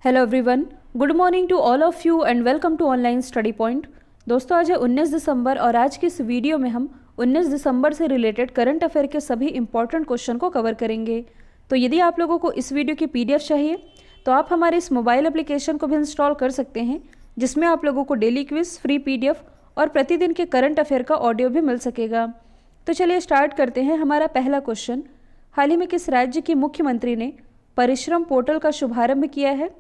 Hello everyone, good morning to all of you and welcome to online study point. दोस्तों, आज है 19 दिसंबर और आज की इस वीडियो में हम 19 दिसंबर से रिलेटेड करंट अफेयर के सभी इंपॉर्टेंट क्वेश्चन को कवर करेंगे। तो यदि आप लोगों को इस वीडियो की पीडीएफ चाहिए तो आप हमारे इस मोबाइल एप्लीकेशन को भी इंस्टॉल कर सकते हैं, जिसमें आप लोगों को डेली क्विज, फ्री पीडीएफ और प्रतिदिन के करंट अफेयर का ऑडियो भी मिल सकेगा। तो चलिए स्टार्ट करते हैं। हमारा पहला क्वेश्चन, हाल ही में किस राज्य की मुख्यमंत्री ने परिश्रम पोर्टल का शुभारंभ किया है?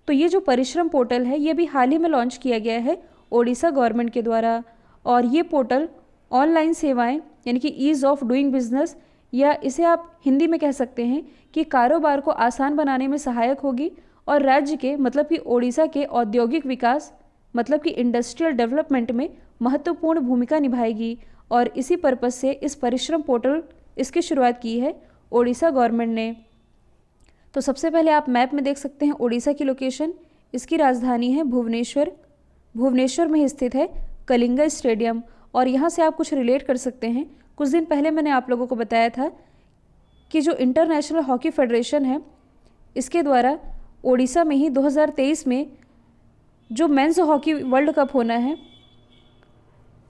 तो ये जो परिश्रम पोर्टल है ये भी हाल ही में लॉन्च किया गया है ओडिशा गवर्नमेंट के द्वारा, और ये पोर्टल ऑनलाइन सेवाएं यानी कि ईज़ ऑफ डूइंग बिजनेस, या इसे आप हिंदी में कह सकते हैं कि कारोबार को आसान बनाने में सहायक होगी और राज्य के मतलब कि ओडिशा के औद्योगिक विकास मतलब कि इंडस्ट्रियल डेवलपमेंट में महत्वपूर्ण भूमिका निभाएगी। और इसी पर्पज़ से इस परिश्रम पोर्टल इसकी शुरुआत की है ओडिशा गवर्नमेंट ने। तो सबसे पहले आप मैप में देख सकते हैं ओडिशा की लोकेशन। इसकी राजधानी है भुवनेश्वर। भुवनेश्वर में ही स्थित है कलिंगा स्टेडियम, और यहाँ से आप कुछ रिलेट कर सकते हैं। कुछ दिन पहले मैंने आप लोगों को बताया था कि जो इंटरनेशनल हॉकी फेडरेशन है इसके द्वारा ओडिशा में ही 2023 में जो मेंस हॉकी वर्ल्ड कप होना है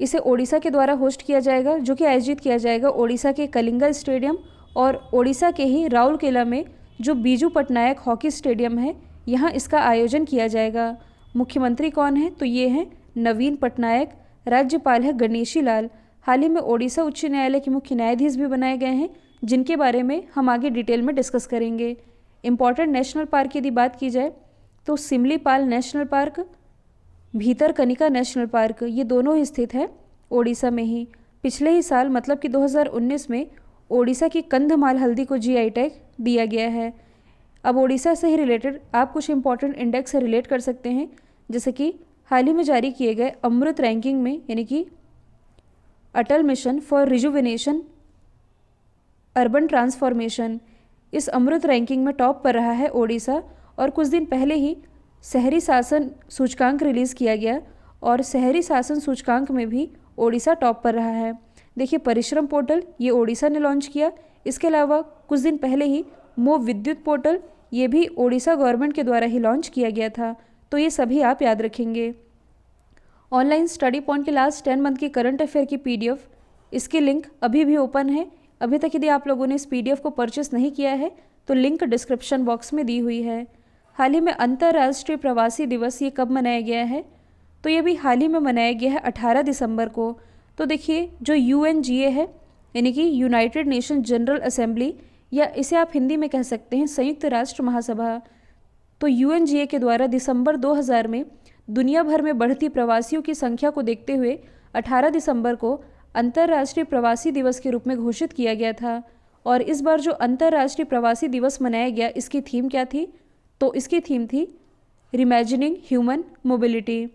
इसे ओडिशा के द्वारा होस्ट किया जाएगा, जो कि आयोजित किया जाएगा ओडिशा के कलिंगा स्टेडियम और ओडिशा के ही राउरकेला में जो बीजू पटनायक हॉकी स्टेडियम है यहाँ इसका आयोजन किया जाएगा। मुख्यमंत्री कौन है? तो ये हैं नवीन पटनायक। राज्यपाल है गणेशी लाल। हाल ही में ओडिशा उच्च न्यायालय के मुख्य न्यायाधीश भी बनाए गए हैं, जिनके बारे में हम आगे डिटेल में डिस्कस करेंगे। इंपॉर्टेंट नेशनल पार्क की यदि बात की जाए तो Similipal national park, Bhitarkanika national park, ये दोनों ही स्थित है ओडिशा में ही। पिछले ही साल मतलब कि 2019 में ओडिशा की कंधमाल हल्दी को जीआई टैग दिया गया है। अब ओडिशा से ही रिलेटेड आप कुछ इंपॉर्टेंट इंडेक्स से रिलेट कर सकते हैं, जैसे कि हाल ही में जारी किए गए अमृत रैंकिंग में यानी कि Atal mission for rejuvenation urban transformation, इस अमृत रैंकिंग में टॉप पर रहा है ओडिशा। और कुछ दिन पहले ही शहरी शासन सूचकांक रिलीज़ किया गया और शहरी शासन सूचकांक में भी ओडिशा टॉप पर रहा है। देखिए, परिश्रम पोर्टल ये ओडिशा ने लॉन्च किया। इसके अलावा कुछ दिन पहले ही मोव विद्युत पोर्टल ये भी ओडिशा गवर्नमेंट के द्वारा ही लॉन्च किया गया था। तो ये सभी आप याद रखेंगे। ऑनलाइन स्टडी पॉइंट के लास्ट 10 मंथ की करंट अफेयर की पीडीएफ, इसकी लिंक अभी भी ओपन है। अभी तक यदि आप लोगों ने इस पीडीएफ को परचेस नहीं किया है तो लिंक डिस्क्रिप्शन बॉक्स में दी हुई है। हाल ही में अंतर्राष्ट्रीय प्रवासी दिवस ये कब मनाया गया है? तो ये भी हाल ही में मनाया गया है 18 दिसंबर को। तो देखिए, जो यूएनजीए है यानी कि यूनाइटेड नेशन जनरल असेंबली, या इसे आप हिंदी में कह सकते हैं संयुक्त राष्ट्र महासभा, तो यूएनजीए के द्वारा दिसंबर 2000 में दुनिया भर में बढ़ती प्रवासियों की संख्या को देखते हुए 18 दिसंबर को अंतर्राष्ट्रीय प्रवासी दिवस के रूप में घोषित किया गया था। और इस बार जो अंतर्राष्ट्रीय प्रवासी दिवस मनाया गया, इसकी थीम क्या थी? तो इसकी थीम थी रिमैजिनिंग ह्यूमन मोबिलिटी।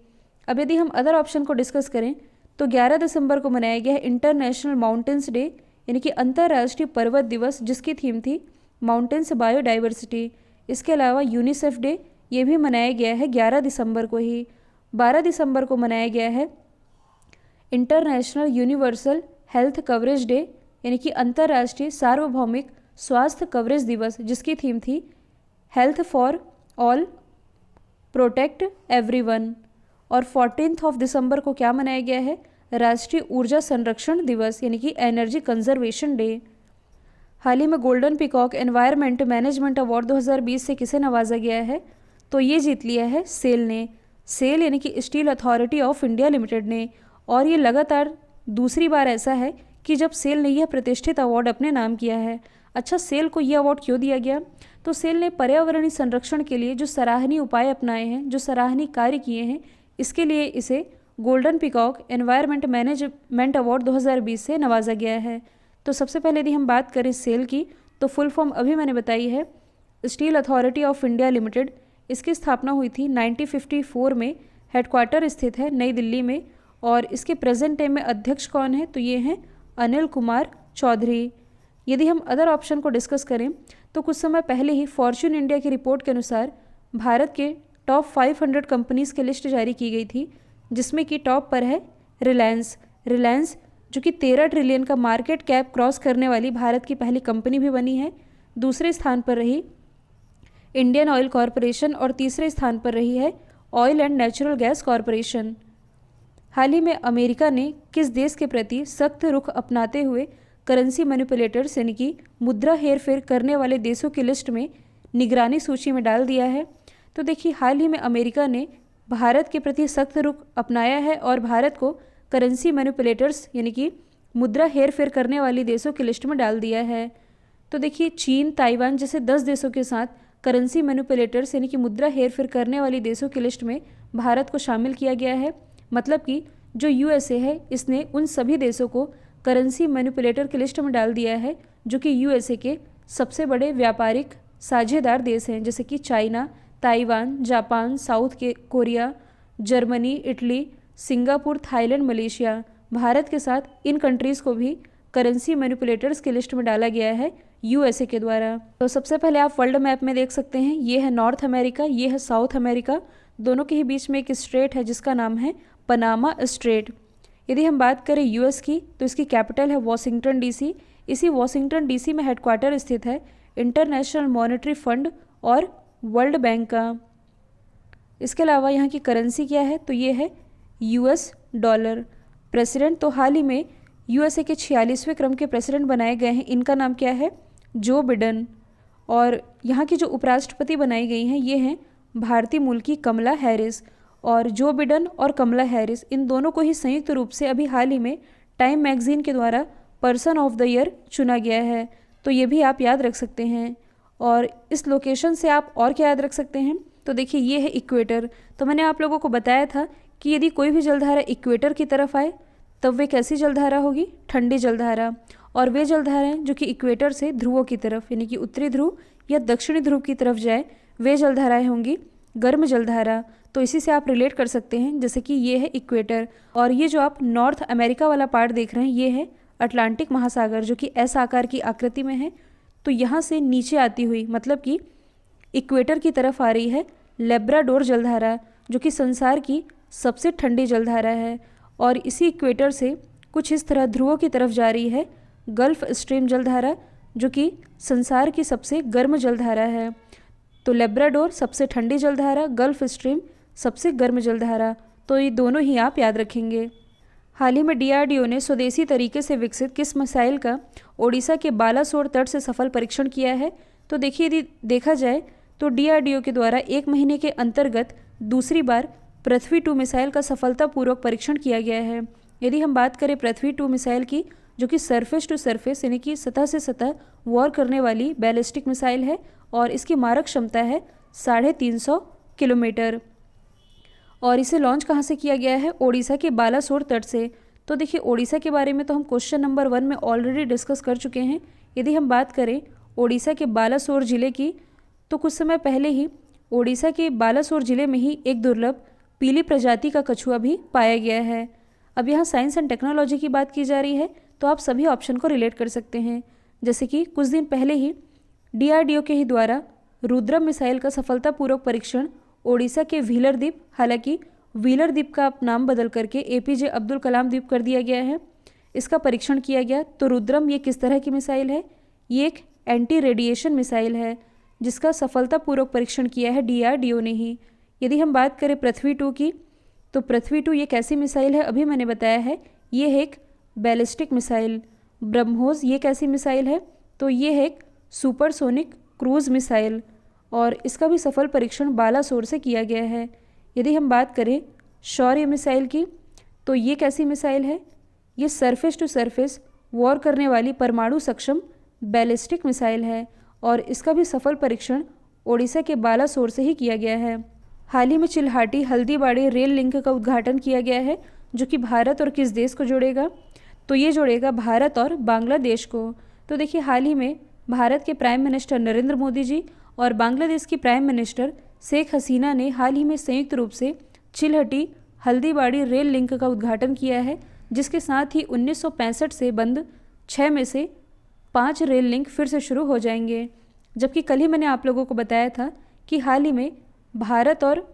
अब यदि हम अदर ऑप्शन को डिस्कस करें तो 11 दिसंबर को मनाया गया है इंटरनेशनल माउंटेन्स डे यानी कि अंतर्राष्ट्रीय पर्वत दिवस, जिसकी थीम थी माउंटेन्स बायोडाइवर्सिटी। इसके अलावा यूनिसेफ डे ये भी मनाया गया है 11 दिसंबर को ही। 12 दिसंबर को मनाया गया है international universal health coverage day यानी कि अंतर्राष्ट्रीय सार्वभौमिक स्वास्थ्य कवरेज दिवस, जिसकी थीम थी health for all protect everyone. और 14 दिसंबर को क्या मनाया गया है? राष्ट्रीय ऊर्जा संरक्षण दिवस यानी कि एनर्जी कंजर्वेशन डे। हाल ही में golden peacock environment management award 2020 से किसे नवाजा गया है? तो ये जीत लिया है सेल ने। सेल यानी कि steel authority of India limited ने। और ये लगातार दूसरी बार ऐसा है कि जब सेल ने यह प्रतिष्ठित अवार्ड अपने नाम किया है। अच्छा, सेल को यह अवार्ड क्यों दिया गया? तो सेल ने पर्यावरणीय संरक्षण के लिए जो सराहनीय उपाय अपनाए हैं, जो सराहनीय कार्य किए हैं, इसके लिए इसे golden peacock environment management award 2020 से नवाजा गया है। तो सबसे पहले यदि हम बात करें सेल की, तो फुल फॉर्म अभी मैंने बताई है, steel authority of India limited. इसकी स्थापना हुई थी 1954 में। हेडक्वार्टर स्थित है नई दिल्ली में। और इसके प्रेजेंट टाइम में अध्यक्ष कौन है? तो ये हैं अनिल कुमार चौधरी। यदि हम अदर ऑप्शन को डिस्कस करें तो कुछ समय पहले ही फॉर्च्यून इंडिया की रिपोर्ट के अनुसार भारत के टॉप 500 कंपनीज़ की लिस्ट जारी की गई थी, जिसमें कि टॉप पर है रिलायंस जो कि 13 ट्रिलियन का मार्केट कैप क्रॉस करने वाली भारत की पहली कंपनी भी बनी है। दूसरे स्थान पर रही इंडियन ऑयल कॉरपोरेशन और तीसरे स्थान पर रही है oil and natural gas corporation. हाल ही में अमेरिका ने किस देश के प्रति सख्त रुख अपनाते हुए करेंसी मैनिपुलेटर्स यानी कि मुद्रा हेरफेर करने वाले देशों की लिस्ट में निगरानी सूची में डाल दिया है? तो देखिए, हाल ही में अमेरिका ने भारत के प्रति सख्त रुख अपनाया है और भारत को करेंसी मैनिपुलेटर्स यानी कि मुद्रा हेरफेर करने वाली देशों की लिस्ट में डाल दिया है। तो देखिए, चीन, ताइवान जैसे 10 देशों के साथ करेंसी मैनिपुलेटर्स यानी कि मुद्रा हेरफेर करने वाली देशों की लिस्ट में भारत को शामिल किया गया है। मतलब कि जो यूएसए है, इसने उन सभी देशों को करेंसी मैनिपुलेटर की लिस्ट में डाल दिया है जो कि यूएसए के सबसे बड़े व्यापारिक साझेदार देश हैं, जैसे कि China, Taiwan, Japan, Korea, Germany, Italy, Singapore, Thailand, Malaysia. Bharat के साथ इन कंट्रीज़ को भी करेंसी मैनिपुलेटर्स की लिस्ट में डाला गया है यूएसए के द्वारा। तो सबसे पहले आप वर्ल्ड मैप में देख सकते हैं, ये है नॉर्थ अमेरिका, ये है साउथ अमेरिका। दोनों के ही बीच में एक स्ट्रेट है जिसका नाम है पनामा स्ट्रेट। यदि हम बात करें यूएस की, तो इसकी कैपिटल है वॉशिंगटन डीसी। इसी वॉशिंगटन डीसी में हेडक्वार्टर स्थित है इंटरनेशनल मॉनेटरी फंड और वर्ल्ड बैंक का। इसके अलावा यहाँ की करेंसी क्या है? तो ये है यूएस डॉलर। प्रेसिडेंट, तो हाल ही में यूएसए के 46वें क्रम के प्रेसिडेंट बनाए गए हैं, इनका नाम क्या है? Joe Biden. और यहाँ की जो उपराष्ट्रपति बनाई गई हैं ये हैं भारतीय मूल की कमला हैरिस। और जो बिडेन और कमला हैरिस, इन दोनों को ही संयुक्त रूप से अभी हाल ही में टाइम मैगजीन के द्वारा पर्सन ऑफ द ईयर चुना गया है। तो ये भी आप याद रख सकते हैं। और इस लोकेशन से आप और क्या याद रख सकते हैं? तो देखिए, ये है इक्वेटर। तो मैंने आप लोगों को बताया था कि यदि कोई भी जलधारा इक्वेटर की तरफ आए तब वे कैसी जलधारा होगी? ठंडी जलधारा। और वे जलधाराएं जो कि इक्वेटर से ध्रुवों की तरफ यानी कि उत्तरी ध्रुव या दक्षिणी ध्रुव की तरफ जाए, वे जलधाराएं होंगी गर्म जलधारा। तो इसी से आप रिलेट कर सकते हैं, जैसे कि ये है इक्वेटर और ये जो आप नॉर्थ अमेरिका वाला पार्ट देख रहे हैं ये है अटलांटिक महासागर, जो कि एस आकार की आकृति में है। तो यहाँ से नीचे आती हुई, मतलब कि इक्वेटर की तरफ आ रही है लेब्राडोर जलधारा, जो कि संसार की सबसे ठंडी जलधारा है। और इसी इक्वेटर से कुछ इस तरह ध्रुवों की तरफ जा रही है गल्फ स्ट्रीम जलधारा, जो कि संसार की सबसे गर्म जलधारा है। तो लेब्राडोर सबसे ठंडी जलधारा, गल्फ स्ट्रीम सबसे गर्म जलधारा। तो ये दोनों ही आप याद रखेंगे। हाल ही में डीआरडीओ ने स्वदेशी तरीके से विकसित किस मिसाइल का ओडिशा के बालासोर तट से सफल परीक्षण किया है? तो देखिए, यदि देखा जाए तो डीआरडीओ के द्वारा 1 महीने के अंतर्गत दूसरी बार पृथ्वी 2 मिसाइल का सफलतापूर्वक परीक्षण किया गया है। यदि हम बात करें पृथ्वी 2 मिसाइल की, जो कि सरफेस टू सरफेस यानी कि सतह से सतह वॉर करने वाली बैलिस्टिक मिसाइल है और इसकी मारक क्षमता है 350 किलोमीटर। और इसे लॉन्च कहाँ से किया गया है? ओडिशा के बालासोर तट से। तो देखिए, ओडिशा के बारे में तो हम क्वेश्चन नंबर 1 में ऑलरेडी डिस्कस कर चुके हैं। यदि हम बात करें ओडिशा के बालासोर जिले की, तो कुछ समय पहले ही ओडिशा के बालासोर जिले में ही एक दुर्लभ पीली प्रजाति का कछुआ भी पाया गया है। अब यहाँ साइंस एंड टेक्नोलॉजी की बात की जा रही है, तो आप सभी ऑप्शन को रिलेट कर सकते हैं। जैसे कि कुछ दिन पहले ही डीआरडीओ के ही द्वारा रुद्रम मिसाइल का सफलतापूर्वक परीक्षण ओडिशा के व्हीलर द्वीप, हालांकि व्हीलर द्वीप का नाम बदल करके एपीजे अब्दुल कलाम द्वीप कर दिया गया है, इसका परीक्षण किया गया। तो रुद्रम ये किस तरह की मिसाइल है? ये एक एंटी रेडिएशन मिसाइल है जिसका सफलतापूर्वक परीक्षण किया है डीआरडीओ ने ही। यदि हम बात करें पृथ्वी 2 की, तो पृथ्वी 2 ये कैसी मिसाइल है? अभी मैंने बताया है, ये है एक बैलिस्टिक मिसाइल। ब्रह्मोस ये कैसी मिसाइल है? तो ये है एक सुपरसोनिक क्रूज मिसाइल और इसका भी सफल परीक्षण बालासोर से किया गया है। यदि हम बात करें शौर्य मिसाइल की, तो ये कैसी मिसाइल है? ये सरफेस टू सरफेस वॉर करने वाली परमाणु सक्षम बैलिस्टिक मिसाइल है और इसका भी सफल परीक्षण ओडिशा के बालासोर से ही किया गया है। हाल ही में चिल्हाटी हल्दीबाड़ी रेल लिंक का उद्घाटन किया गया है, जो कि भारत और किस देश को जोड़ेगा? तो ये जोड़ेगा भारत और बांग्लादेश को। तो देखिए, हाल ही में भारत के प्राइम मिनिस्टर नरेंद्र मोदी जी और बांग्लादेश की प्राइम मिनिस्टर शेख हसीना ने हाल ही में संयुक्त रूप से चिल्हटी हल्दीबाड़ी रेल लिंक का उद्घाटन किया है, जिसके साथ ही 1965 से बंद 6 में से 5 रेल लिंक फिर से शुरू हो जाएंगे। जबकि कल ही मैंने आप लोगों को बताया था कि हाल ही में भारत और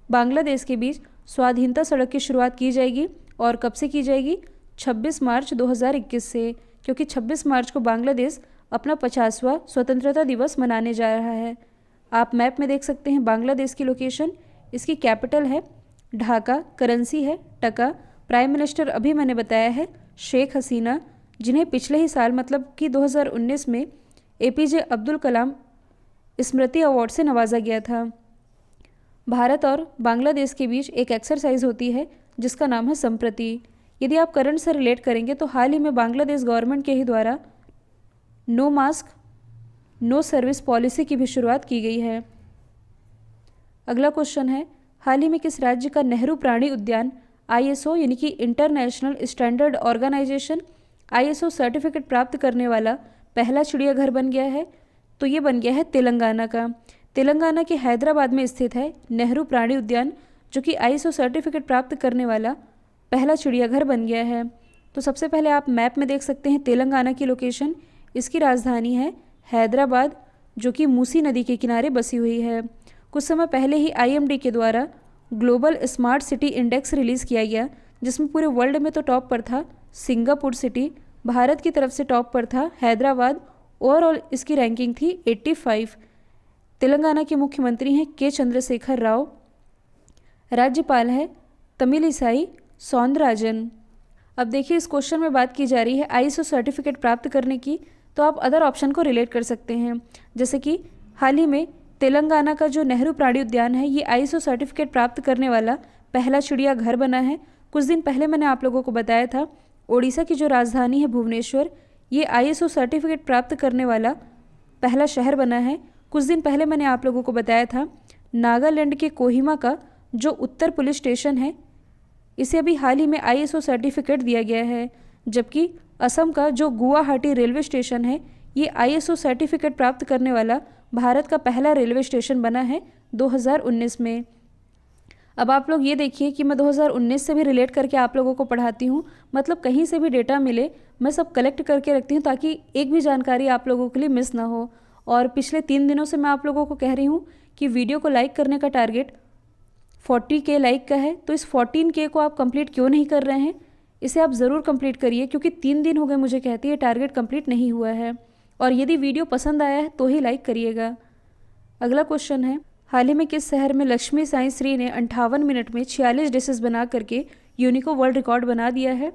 बांग्लादेश के बीच स्वाधीनता सड़क की शुरुआत की जाएगी। और कब से की जाएगी? 26 मार्च 2021 से, क्योंकि 26 मार्च को बांग्लादेश अपना 50वां स्वतंत्रता दिवस मनाने जा रहा है। आप मैप में देख सकते हैं बांग्लादेश की लोकेशन, इसकी कैपिटल है ढाका, करेंसी है टका, प्राइम मिनिस्टर अभी मैंने बताया है शेख हसीना, जिन्हें पिछले ही साल मतलब कि 2019 में एपीजे अब्दुल कलाम स्मृति अवार्ड से नवाजा गया था। भारत और बांग्लादेश के बीच एक एक्सरसाइज होती है जिसका नाम है संप्रति। यदि आप करंट से रिलेट करेंगे तो हाल ही में बांग्लादेश गवर्नमेंट के ही द्वारा no mask no service policy की भी शुरुआत की गई है। अगला क्वेश्चन है, हाल ही में किस राज्य का नेहरू प्राणी उद्यान ISO यानी कि international standard organisation ISO certificate प्राप्त करने वाला पहला चिड़ियाघर बन गया है? तो ये बन गया है तेलंगाना का। तेलंगाना के हैदराबाद में स्थित है नेहरू प्राणी उद्यान, जो कि ISO सर्टिफिकेट प्राप्त करने वाला पहला चिड़ियाघर बन गया है। तो सबसे पहले आप मैप में देख सकते हैं तेलंगाना की लोकेशन, इसकी राजधानी है हैदराबाद, जो कि मूसी नदी के किनारे बसी हुई है। कुछ समय पहले ही IMD के द्वारा global smart city index release किया गया, जिसमें पूरे वर्ल्ड में तो टॉप पर था सिंगापुर सिटी, भारत की तरफ से टॉप पर था हैदराबाद, ओवरऑल इसकी रैंकिंग थी 85। तेलंगाना के मुख्यमंत्री हैं के चंद्रशेखर राव, राज्यपाल है तमिलिसाई सौंदरराजन। अब देखिए इस क्वेश्चन में बात की जा रही है ISO सर्टिफिकेट प्राप्त करने की, तो आप अदर ऑप्शन को रिलेट कर सकते हैं, जैसे कि हाल ही में तेलंगाना का जो नेहरू प्राणी उद्यान है ये ISO सर्टिफिकेट प्राप्त करने वाला पहला चिड़ियाघर बना है। कुछ दिन पहले मैंने आप लोगों को बताया था ओडिशा की जो राजधानी है भुवनेश्वर, ये ISO सर्टिफिकेट प्राप्त करने वाला पहला शहर बना है। कुछ दिन पहले मैंने आप लोगों को बताया था नागालैंड के कोहिमा का जो उत्तर पुलिस स्टेशन है, इसे अभी हाल ही में ISO सर्टिफिकेट दिया गया है, जबकि असम का जो गुवाहाटी रेलवे स्टेशन है ये ISO सर्टिफिकेट प्राप्त करने वाला भारत का पहला रेलवे स्टेशन बना है 2019 में। अब आप लोग ये देखिए कि मैं 2019 से भी रिलेट करके आप लोगों को पढ़ाती हूँ, मतलब कहीं से भी डेटा मिले मैं सब कलेक्ट करके रखती हूँ ताकि एक भी जानकारी आप लोगों के लिए मिस ना हो। और पिछले 3 दिनों से मैं आप लोगों को कह रही हूँ कि वीडियो को लाइक करने का टारगेट 40K लाइक का है, तो इस 14K को आप कंप्लीट क्यों नहीं कर रहे हैं? इसे आप ज़रूर कंप्लीट करिए, क्योंकि 3 दिन हो गए मुझे कहती है टारगेट कंप्लीट नहीं हुआ है। और यदि वीडियो पसंद आया है तो ही लाइक करिएगा। अगला क्वेश्चन है, हाल ही में किस शहर में लक्ष्मी साई श्री ने 58 मिनट में 46 डिशेस बना करके यूनिको वर्ल्ड रिकॉर्ड बना दिया है?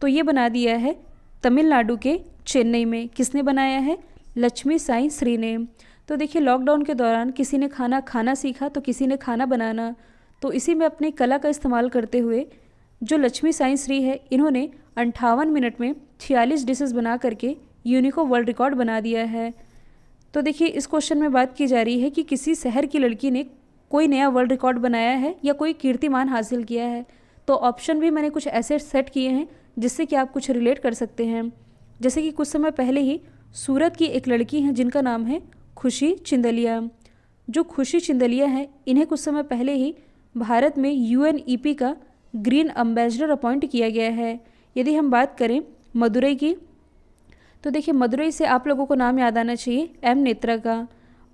तो ये बना दिया है तमिलनाडु के चेन्नई में। किसने बनाया है? लक्ष्मी साई श्री ने। तो देखिए लॉकडाउन के दौरान किसी ने खाना सीखा तो किसी ने खाना बनाना, तो इसी में अपनी कला का इस्तेमाल करते हुए जो लक्ष्मी साई श्री है इन्होंने 58 मिनट में 46 डिशेस बना करके यूनिको वर्ल्ड रिकॉर्ड बना दिया है। तो देखिए इस क्वेश्चन में बात की जा रही है कि किसी शहर की लड़की ने कोई नया वर्ल्ड रिकॉर्ड बनाया है या कोई कीर्तिमान हासिल किया है। तो ऑप्शन भी मैंने कुछ ऐसे सेट किए हैं जिससे कि आप कुछ रिलेट कर सकते हैं। जैसे कि कुछ समय पहले ही सूरत की एक लड़की हैं जिनका नाम है खुशी चिंदलिया। जो खुशी चिंदलिया है इन्हें कुछ समय पहले ही भारत में UNEP का ग्रीन एम्बेसडर अपॉइंट किया गया है। यदि हम बात करें मदुरई की, तो देखिए मदुरई से आप लोगों को नाम याद आना चाहिए M नेत्रा का।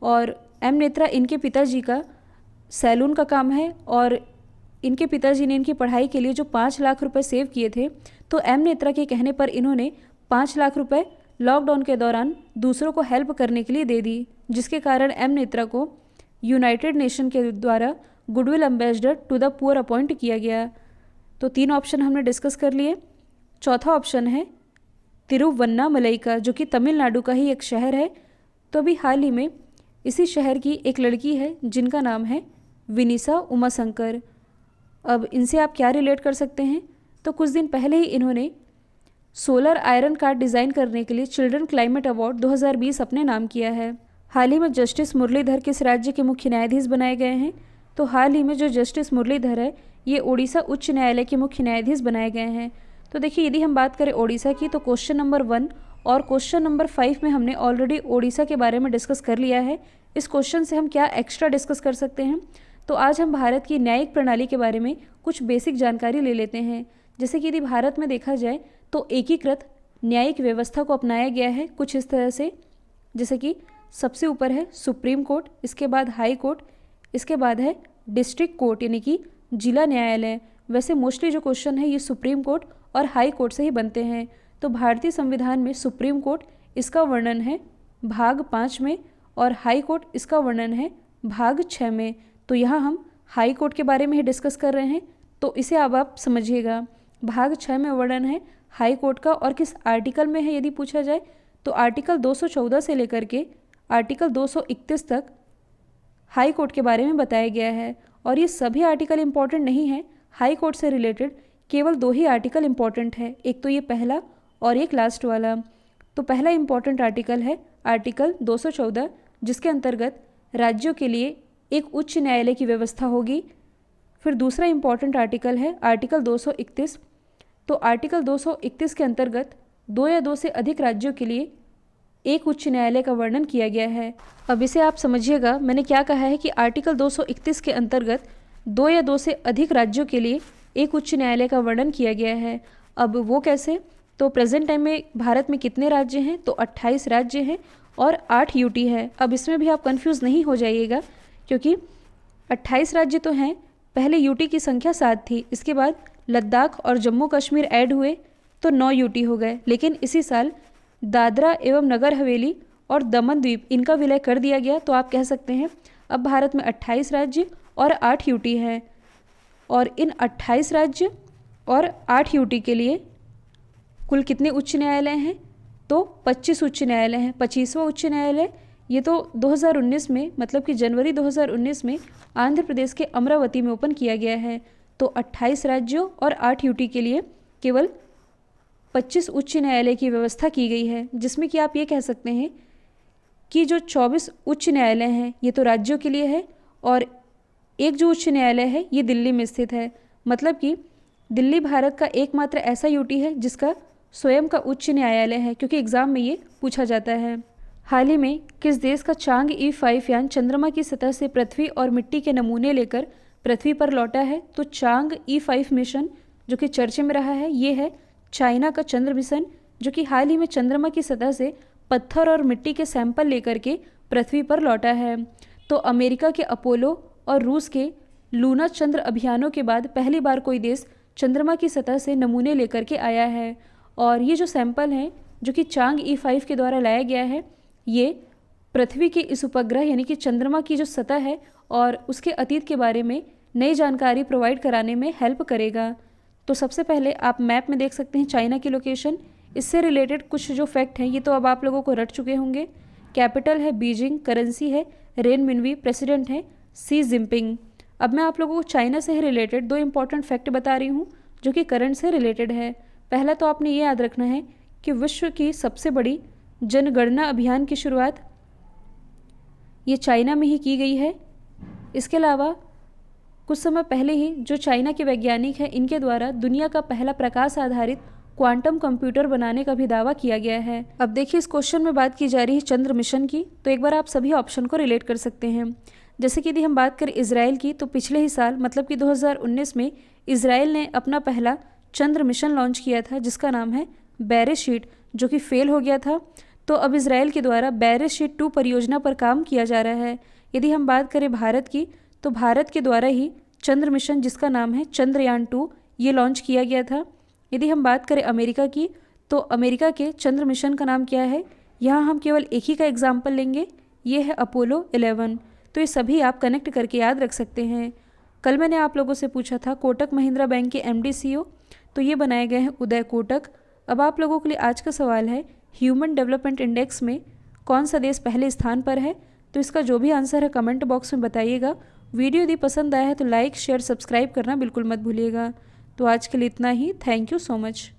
और M नेत्रा इनके पिताजी का सैलून का काम है, और इनके पिताजी ने इनकी पढ़ाई के लिए जो 5 लाख रुपए सेव किए थे, तो M नेत्रा के कहने पर इन्होंने 5 लाख रुपए लॉकडाउन के दौरान दूसरों को हेल्प करने के लिए दे दी, जिसके कारण M नेत्रा को यूनाइटेड नेशन के द्वारा goodwill ambassador to the poor appoint किया गया। तो 3 ऑप्शन हमने डिस्कस कर लिए। चौथा ऑप्शन है तिरुवन्नामलई का, जो कि तमिलनाडु का ही एक शहर है। तो अभी हाल ही में इसी शहर की एक लड़की है जिनका नाम है विनीसा उमाशंकर। अब इनसे आप क्या रिलेट कर सकते हैं? तो कुछ दिन पहले ही इन्होंने सोलर आयरन कार्ड डिज़ाइन करने के लिए चिल्ड्रन क्लाइमेट अवार्ड 2020 अपने नाम किया है। हाल ही में जस्टिस मुरलीधर किस राज्य के मुख्य न्यायाधीश बनाए गए हैं? तो हाल ही में जो जस्टिस मुरलीधर है ये ओडिशा उच्च न्यायालय के मुख्य न्यायाधीश बनाए गए हैं। तो देखिए यदि हम बात करें ओडिशा की, तो क्वेश्चन नंबर 1 और क्वेश्चन नंबर 5 में हमने ऑलरेडी ओडिशा के बारे में डिस्कस कर लिया है। इस क्वेश्चन से हम क्या एक्स्ट्रा डिस्कस कर सकते हैं? तो आज हम भारत की न्यायिक प्रणाली के बारे में कुछ बेसिक जानकारी ले लेते हैं। जैसे कि यदि भारत में देखा जाए तो एकीकृत न्यायिक व्यवस्था को अपनाया गया है कुछ इस तरह से, जैसे कि सबसे ऊपर है सुप्रीम कोर्ट, इसके बाद हाई कोर्ट, इसके बाद है डिस्ट्रिक्ट कोर्ट यानी कि जिला न्यायालय। वैसे मोस्टली जो क्वेश्चन है ये सुप्रीम कोर्ट और हाई कोर्ट से ही बनते हैं। तो भारतीय संविधान में सुप्रीम कोर्ट इसका वर्णन है भाग 5 में, और हाई कोर्ट इसका वर्णन है भाग 6 में। तो यहाँ हम हाई कोर्ट के बारे में ही डिस्कस कर रहे हैं, तो इसे अब आप समझिएगा। भाग 6 में वर्णन है हाई कोर्ट का, और किस आर्टिकल में है यदि पूछा जाए तो आर्टिकल 214 से लेकर के आर्टिकल 231 तक हाई कोर्ट के बारे में बताया गया है। और ये सभी आर्टिकल इम्पॉर्टेंट नहीं है, हाई कोर्ट से रिलेटेड केवल 2 ही आर्टिकल इम्पॉर्टेंट है, एक तो ये पहला और एक लास्ट वाला। तो पहला इम्पॉर्टेंट आर्टिकल है आर्टिकल 214, जिसके अंतर्गत राज्यों के लिए एक उच्च न्यायालय की व्यवस्था होगी। फिर दूसरा इम्पॉर्टेंट आर्टिकल है आर्टिकल 231। तो आर्टिकल 231 के अंतर्गत 2 या 2 से अधिक राज्यों के लिए एक उच्च न्यायालय का वर्णन किया गया है। अब इसे आप समझिएगा, मैंने क्या कहा है कि आर्टिकल 231 के अंतर्गत 2 या 2 से अधिक राज्यों के लिए एक उच्च न्यायालय का वर्णन किया गया है। अब वो कैसे? तो प्रेजेंट टाइम में भारत में कितने राज्य हैं? तो 28 राज्य हैं और 8 यूटी है। अब इसमें भी आप कंफ्यूज नहीं हो जाइएगा, क्योंकि 28 राज्य तो हैं, पहले यूटी की संख्या 7 थी, इसके बाद लद्दाख और जम्मू कश्मीर ऐड हुए तो 9 यूटी हो गए। लेकिन इसी साल दादरा एवं नगर हवेली और दमन द्वीप इनका विलय कर दिया गया। तो आप कह सकते हैं अब भारत में 28 राज्य और 8 यूटी है। और इन 28 राज्य और 8 यूटी के लिए कुल कितने उच्च न्यायालय हैं? तो 25 उच्च न्यायालय हैं। 25वां उच्च न्यायालय ये तो 2019 में, मतलब कि जनवरी 2019 में आंध्र प्रदेश के अमरावती में ओपन किया गया है। तो 28 राज्यों और 8 यूटी के लिए केवल 25 उच्च न्यायालय की व्यवस्था की गई है, जिसमें कि आप ये कह सकते हैं कि जो 24 उच्च न्यायालय हैं ये तो राज्यों के लिए है, और एक जो उच्च न्यायालय है ये दिल्ली में स्थित है। मतलब कि दिल्ली भारत का एकमात्र ऐसा यूटी है जिसका स्वयं का उच्च न्यायालय है, क्योंकि एग्जाम में ये पूछा जाता है। हाल ही में किस देश का चांग E5 यान चंद्रमा की सतह से पृथ्वी और मिट्टी के नमूने लेकर पृथ्वी पर लौटा है? तो चांग E5 मिशन जो कि चर्चे में रहा है, ये है चाइना का चंद्र मिशन, जो कि हाल ही में चंद्रमा की सतह से पत्थर और मिट्टी के सैंपल लेकर के पृथ्वी पर लौटा है। तो अमेरिका के अपोलो और रूस के लूना चंद्र अभियानों के बाद पहली बार कोई देश चंद्रमा की सतह से नमूने लेकर के आया है। और ये जो सैंपल हैं जो कि चांग E5 के द्वारा लाया गया है, ये पृथ्वी के इस उपग्रह यानी कि चंद्रमा की जो सतह है और उसके अतीत के बारे में नई जानकारी प्रोवाइड कराने में हेल्प करेगा। तो सबसे पहले आप मैप में देख सकते हैं चाइना की लोकेशन। इससे रिलेटेड कुछ जो फैक्ट हैं ये तो अब आप लोगों को रट चुके होंगे। कैपिटल है बीजिंग, करेंसी है रेन मिनवी, प्रेसिडेंट है सी जिनपिंग। अब मैं आप लोगों को चाइना से रिलेटेड 2 इंपॉर्टेंट फैक्ट बता रही हूँ जो कि करंट से रिलेटेड है। पहला तो आपने ये याद रखना है कि विश्व की सबसे बड़ी जनगणना अभियान की शुरुआत ये चाइना में ही की गई है। इसके अलावा कुछ समय पहले ही जो चाइना के वैज्ञानिक हैं इनके द्वारा दुनिया का पहला प्रकाश आधारित क्वांटम कंप्यूटर बनाने का भी दावा किया गया है। अब देखिए, इस क्वेश्चन में बात की जा रही है चंद्र मिशन की, तो एक बार आप सभी ऑप्शन को रिलेट कर सकते हैं। जैसे कि यदि हम बात करें इजराइल की, तो पिछले ही साल मतलब कि 2019 में इजराइल ने अपना पहला चंद्र मिशन लॉन्च किया था जिसका नाम है बैरेशीट, जो कि फेल हो गया था। तो अब इजराइल के द्वारा बैरेशीट 2 परियोजना पर काम किया जा रहा है। यदि हम बात करें भारत की, तो भारत के द्वारा ही चंद्र मिशन जिसका नाम है चंद्रयान 2 ये लॉन्च किया गया था। यदि हम बात करें अमेरिका की, तो अमेरिका के चंद्र मिशन का नाम क्या है? यहाँ हम केवल एक ही का एग्जाम्पल लेंगे, ये है अपोलो 11। तो ये सभी आप कनेक्ट करके याद रख सकते हैं। कल मैंने आप लोगों से पूछा था कोटक महिंद्रा बैंक के MD CEO, तो ये बनाए गए हैं उदय कोटक। अब आप लोगों के लिए आज का सवाल है, ह्यूमन डेवलपमेंट इंडेक्स में कौन सा देश पहले स्थान पर है? तो इसका जो भी आंसर है कमेंट बॉक्स में बताइएगा। वीडियो यदि पसंद आया है तो लाइक शेयर सब्सक्राइब करना बिल्कुल मत भूलिएगा। तो आज के लिए इतना ही। Thank you so much.